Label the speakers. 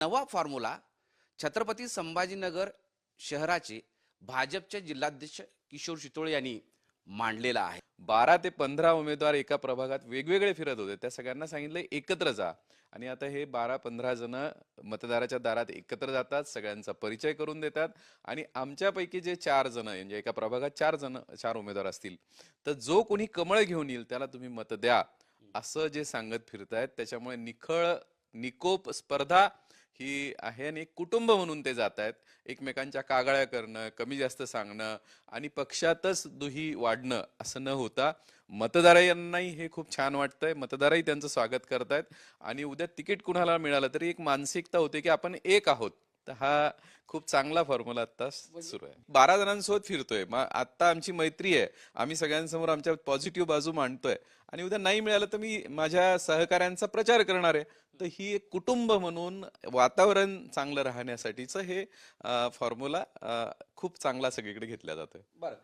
Speaker 1: नवा फॉर्म्युला छत्रपती संभाजीनगर शहराचे भाजपचे जिल्हाध्यक्ष किशोर शितोळे यांनी मांडलेला आहे।
Speaker 2: 12 ते 15 उमेदवार एका प्रभागात वेगवेगळे फिरत होते। त्या सगळ्यांना सांगितलं एकत्र जा आणि आता हे 12-15 जण मतदाराच्या दारात एकत्र जातात, सगळ्यांचा परिचय करून देतात आणि आमच्यापैकी जे 4 जण म्हणजे एका प्रभागात 4 उमेदवार असतील तर जो कोणी कमळ घेऊन येईल त्याला तुम्ही मत द्या असं जे सांगत फिरतायत। त्याच्यामुळे निकोप स्पर्धा ही आहे आणि एक कुटुंब म्हणून ते जात आहेत। एकमेकांच्या कागाळ्या करणं, कमी जास्त सांगणं आणि पक्षातच दुही वाढणं असं न होता मतदारांनाही हे खूप छान वाटतंय, मतदारही त्यांचं स्वागत करतायत आणि उद्या तिकीट कुणाला मिळालं तरी एक मानसिकता होते की आपण एक आहोत। तर हा खूप चांगला फॉर्म्युला आता सुरू आहे। 12 जणांसोबत फिरतोय, मग आता आमची मैत्री आहे, आम्ही सगळ्यांसमोर आमच्या पॉझिटिव्ह बाजू मांडतोय आणि उद्या नाही मिळालं तर मी माझ्या सहकाऱ्यांचा प्रचार करणार आहे। तर ही एक कुटुंब म्हणून वातावरण चांगलं राहण्यासाठीचं हे फॉर्म्युला खूप चांगला सगळीकडे घेतला जातोय।
Speaker 1: बरं,